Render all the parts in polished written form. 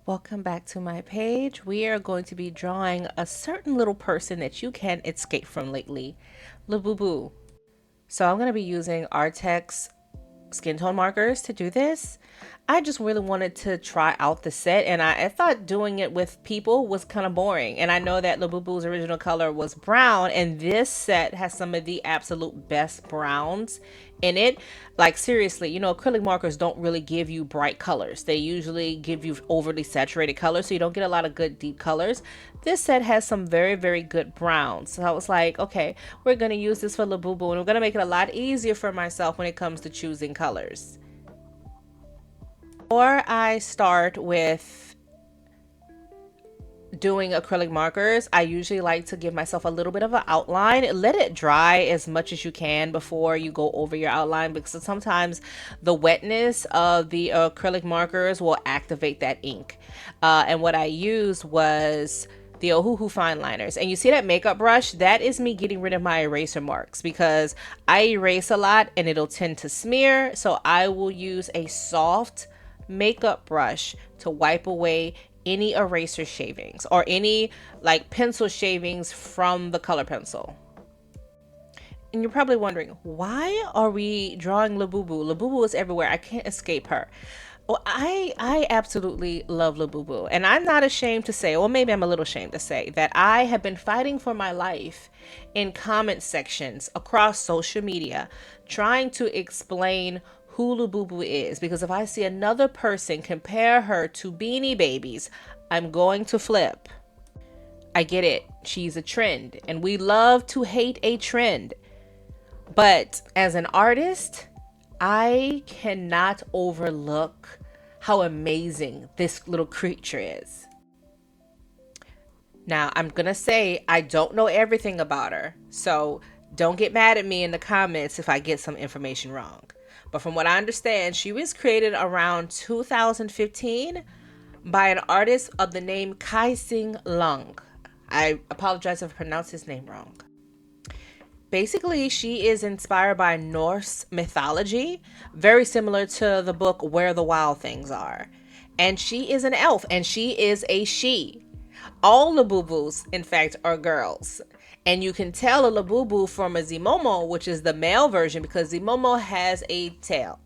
Welcome back to my page. We are going to be drawing a certain little person that you can't escape from lately, Labubu. So I'm going to be using Arrtx Skintone markers to do this. I just really wanted to try out the set, and I thought doing it with people was kind of boring. And I know that Labubu's original color was brown, and this set has some of the absolute best browns in it. Like seriously, you know, acrylic markers don't really give you bright colors. They usually give you overly saturated colors, so you don't get a lot of good deep colors. This set has some very, very good browns. So I was like, okay, we're going to use this for Labubu, and we're going to make it a lot easier for myself when it comes to choosing colors. Before I start with doing acrylic markers, I usually like to give myself a little bit of an outline. Let it dry as much as you can before you go over your outline, because sometimes the wetness of the acrylic markers will activate that ink. And what I used was the Ohuhu fine liners. And you see that makeup brush? That is me getting rid of my eraser marks, because I erase a lot and it'll tend to smear. So I will use a soft makeup brush to wipe away any eraser shavings or any like pencil shavings from the color pencil. And you're probably wondering, why are we drawing Labubu? Labubu is everywhere. I can't escape her. Well, I absolutely love Labubu, and I'm not ashamed to say, or maybe I'm a little ashamed to say, that I have been fighting for my life in comment sections across social media, trying to explain who Labubu is, because if I see another person compare her to Beanie Babies, I'm going to flip. I get it. She's a trend, and we love to hate a trend. But as an artist, I cannot overlook how amazing this little creature is. Now, I'm going to say I don't know everything about her, so don't get mad at me in the comments if I get some information wrong. But from what I understand, she was created around 2015 by an artist of the name Kai-Sing Lung. I apologize if I pronounced his name wrong. Basically, she is inspired by Norse mythology, very similar to the book Where the Wild Things Are. And she is an elf, and she is a she. All Labubus, in fact, are girls. And you can tell a Labubu from a Zimomo, which is the male version, because Zimomo has a tail.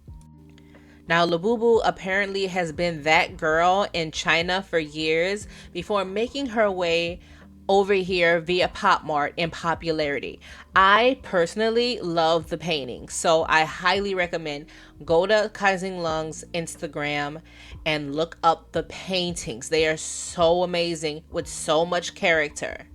Now, Labubu apparently has been that girl in China for years before making her way over here via Pop Mart in popularity. I personally love the painting, so I highly recommend go to Kai-Sing Lung's Instagram and look up the paintings. They are so amazing with so much character.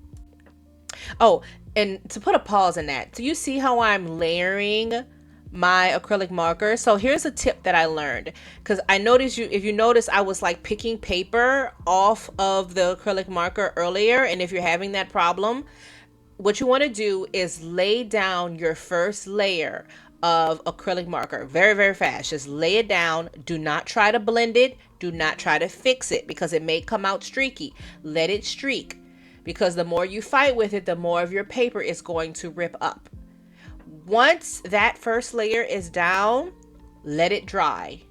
Oh, and to put a pause in that, do you see how I'm layering my acrylic marker? So here's a tip that I learned, because I noticed if you notice, I was like picking paper off of the acrylic marker earlier. And if you're having that problem, what you want to do is lay down your first layer of acrylic marker very, very fast. Just lay it down. Do not try to blend it. Do not try to fix it, because it may come out streaky. Let it streak, because the more you fight with it, the more of your paper is going to rip up. Once that first layer is down, let it dry.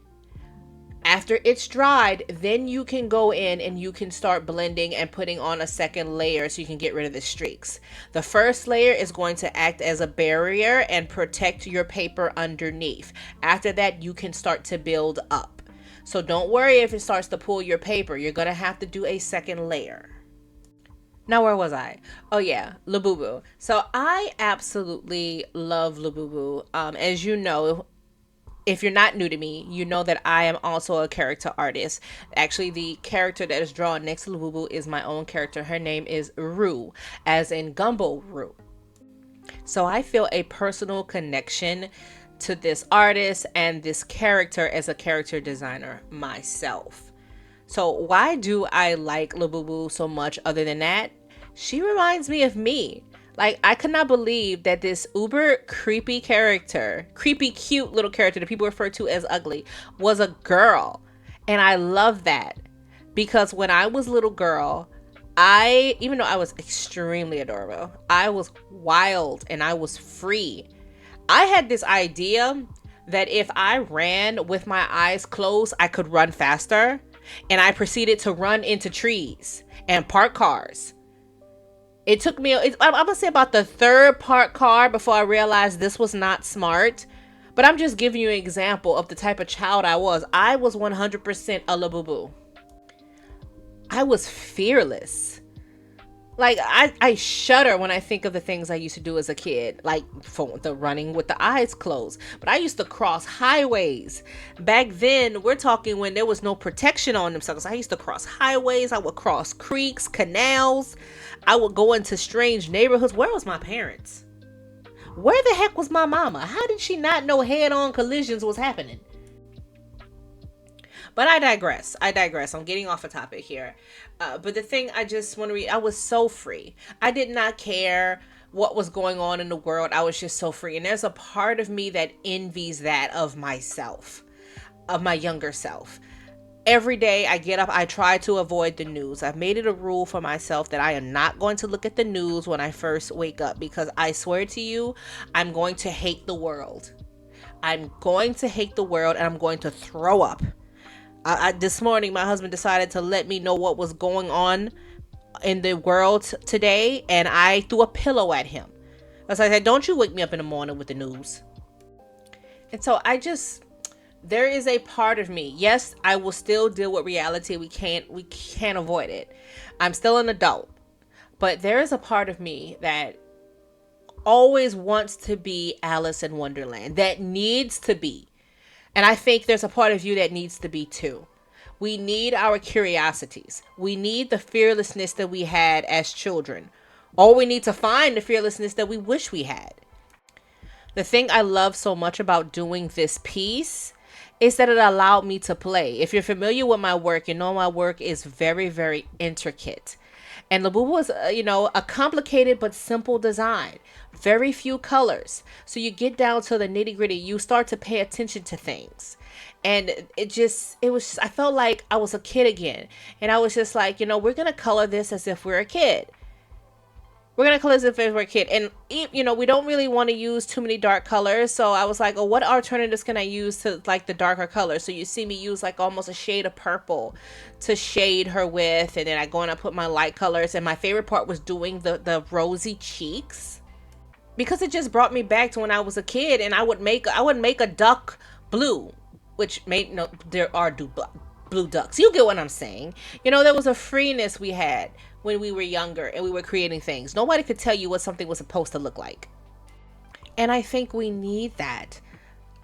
After it's dried, then you can go in and you can start blending and putting on a second layer so you can get rid of the streaks. The first layer is going to act as a barrier and protect your paper underneath. After that, you can start to build up. So don't worry if it starts to pull your paper. You're going to have to do a second layer. Now, where was I? Oh yeah, Labubu. So I absolutely love Labubu. As you know, if you're not new to me, you know that I am also a character artist. Actually, the character that is drawn next to Labubu is my own character. Her name is Rue, as in Gumbo Rue. So I feel a personal connection to this artist and this character as a character designer myself. So why do I like Labubu so much other than that? She reminds me of me. Like, I could not believe that this uber creepy character, creepy cute little character that people refer to as ugly, was a girl. And I love that, because when I was a little girl, even though I was extremely adorable, I was wild and I was free. I had this idea that if I ran with my eyes closed, I could run faster. and I proceeded to run into trees and park cars. It took me, I'm gonna say about the third parked car before I realized this was not smart. But I'm just giving you an example of the type of child I was. I was 100% a Labubu. I was fearless. Like, I shudder when I think of the things I used to do as a kid, like for the running with the eyes closed. But I used to cross highways. Back then, we're talking when there was no protection on themselves. I used to cross highways. I would cross creeks, canals. I would go into strange neighborhoods. Where was my parents? Where the heck was my mama? How did she not know head-on collisions was happening? But I digress. I'm getting off a topic here. But the thing I just want to read, I was so free. I did not care what was going on in the world. I was just so free. And there's a part of me that envies that of myself, of my younger self. Every day I get up, I try to avoid the news. I've made it a rule for myself that I am not going to look at the news when I first wake up, because I swear to you, I'm going to hate the world. I'm going to hate the world, and I'm going to throw up. This morning, my husband decided to let me know what was going on in the world today, and I threw a pillow at him. I said, don't you wake me up in the morning with the news. And so there is a part of me. Yes, I will still deal with reality. We can't avoid it. I'm still an adult. But there is a part of me that always wants to be Alice in Wonderland. That needs to be. And I think there's a part of you that needs to be too. We need our curiosities. We need the fearlessness that we had as children. Or we need to find the fearlessness that we wish we had. The thing I love so much about doing this piece is that it allowed me to play. If you're familiar with my work, you know my work is very, very intricate. And Labubu was, a complicated but simple design. Very few colors. So you get down to the nitty gritty. You start to pay attention to things. And I felt like I was a kid again. And I was just like, we're going to color this as if we're a kid. We're going to color this as if we're a kid. And, we don't really want to use too many dark colors. So I was like, oh, what alternatives can I use to like the darker colors? So you see me use like almost a shade of purple to shade her with. And then I go and I put my light colors. And my favorite part was doing the rosy cheeks, because it just brought me back to when I was a kid. And I would make a duck blue, which there are blue ducks. You get what I'm saying? There was a freeness we had when we were younger and we were creating things. Nobody could tell you what something was supposed to look like. And I think we need that.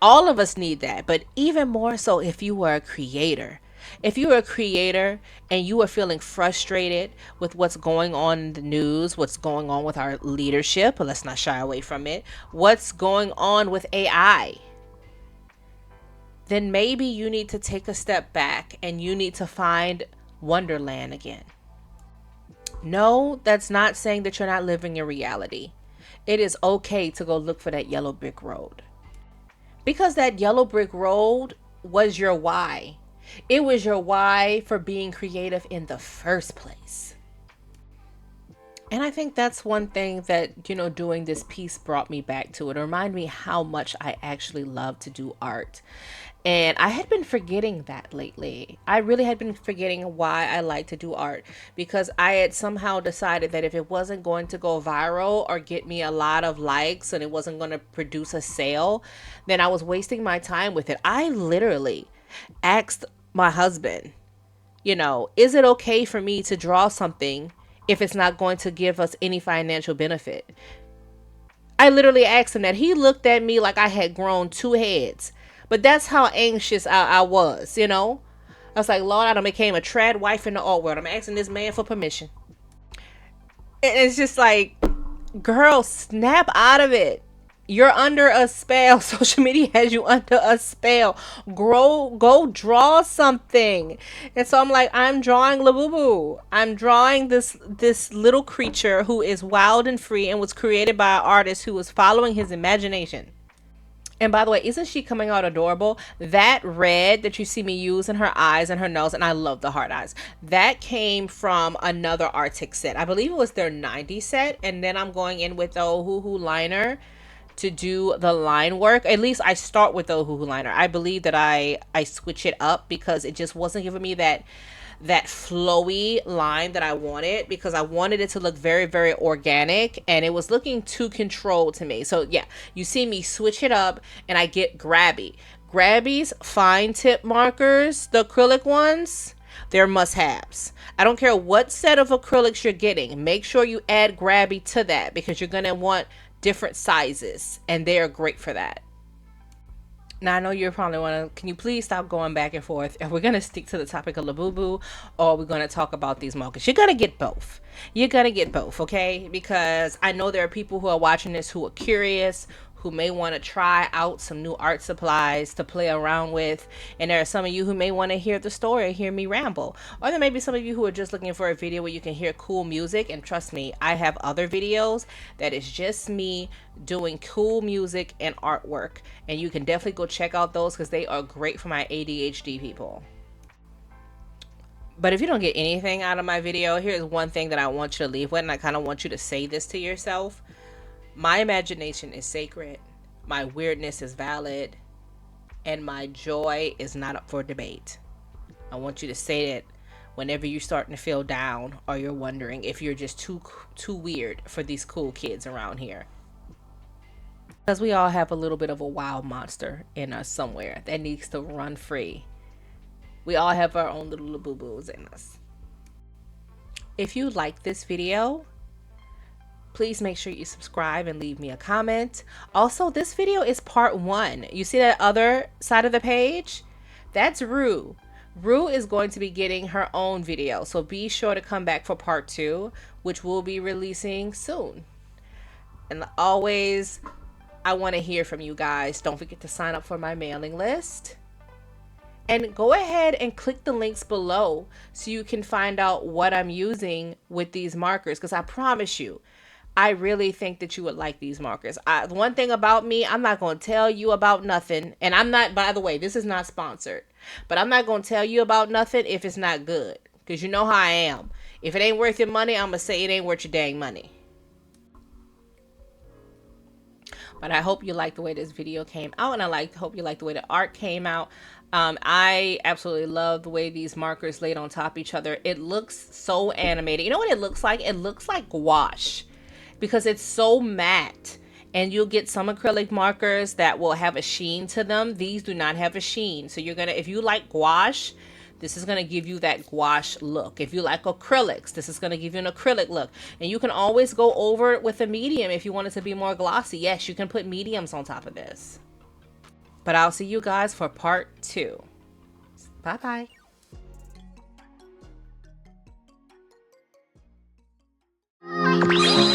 All of us need that, but even more so if you were a creator. If you were a creator and you were feeling frustrated with what's going on in the news, what's going on with our leadership, but let's not shy away from it, what's going on with AI, then maybe you need to take a step back and you need to find Wonderland again. No, that's not saying that you're not living your reality. It is okay to go look for that yellow brick road. Because that yellow brick road was your why. It was your why for being creative in the first place. And I think that's one thing that, doing this piece brought me back to. It reminded me how much I actually love to do art. And I had been forgetting that lately. I really had been forgetting why I like to do art, because I had somehow decided that if it wasn't going to go viral or get me a lot of likes and it wasn't going to produce a sale, then I was wasting my time with it. I literally asked my husband, is it okay for me to draw something if it's not going to give us any financial benefit? I literally asked him that. He looked at me like I had grown 2 heads. But that's how anxious I was, I was like, Lord, I done became a trad wife in the art world. I'm asking this man for permission. And it's just like, girl, snap out of it. You're under a spell. Social media has you under a spell. Go draw something. And so I'm like, I'm drawing Labubu. I'm drawing this little creature who is wild and free and was created by an artist who was following his imagination. And by the way, isn't she coming out adorable? That red that you see me use in her eyes and her nose, and I love the heart eyes, that came from another Arrtx set. I believe it was their 90 set. And then I'm going in with the Hoo liner to do the line work. At least I start with the Ohuhu liner. I believe that I switch it up because it just wasn't giving me that flowy line that I wanted, because I wanted it to look very, very organic, and it was looking too controlled to me. So yeah, you see me switch it up and I get Grabie. Grabie's fine tip markers, the acrylic ones, they're must-haves. I don't care what set of acrylics you're getting. Make sure you add Grabie to that, because you're going to want different sizes, and they are great for that. Now, I know you're probably want to, can you please stop going back and forth? If we're going to stick to the topic of Labubu, or we're going to talk about these markers, you're going to get both. You're going to get both, okay? Because I know there are people who are watching this who are curious, who may want to try out some new art supplies to play around with. And there are some of you who may want to hear the story, hear me ramble. Or there may be some of you who are just looking for a video where you can hear cool music. And trust me, I have other videos that is just me doing cool music and artwork. And you can definitely go check out those, because they are great for my ADHD people. But if you don't get anything out of my video, here's one thing that I want you to leave with, and I kind of want you to say this to yourself. My imagination is sacred, my weirdness is valid, and my joy is not up for debate. I want you to say that whenever you're starting to feel down, or you're wondering if you're just too weird for these cool kids around here. Because we all have a little bit of a wild monster in us somewhere that needs to run free. We all have our own little Labubus in us. If you like this video, please make sure you subscribe and leave me a comment. Also, this video is part 1. You see that other side of the page? That's Rue. Rue is going to be getting her own video, so be sure to come back for part 2, which we'll be releasing soon. And always, I want to hear from you guys. Don't forget to sign up for my mailing list. And go ahead and click the links below so you can find out what I'm using with these markers, because I promise you, I really think that you would like these markers. One thing about me, I'm not going to tell you about nothing. And I'm not, by the way, this is not sponsored. But I'm not going to tell you about nothing if it's not good. Because you know how I am. If it ain't worth your money, I'm going to say it ain't worth your dang money. But I hope you like the way this video came out. And I hope you like the way the art came out. I absolutely love the way these markers laid on top of each other. It looks so animated. You know what it looks like? It looks like gouache, because it's so matte. And you'll get some acrylic markers that will have a sheen to them. These do not have a sheen. So you're gonna, if you like gouache, this is gonna give you that gouache look. If you like acrylics, this is gonna give you an acrylic look. And you can always go over it with a medium if you want it to be more glossy. Yes, you can put mediums on top of this. But I'll see you guys for part 2. Bye bye.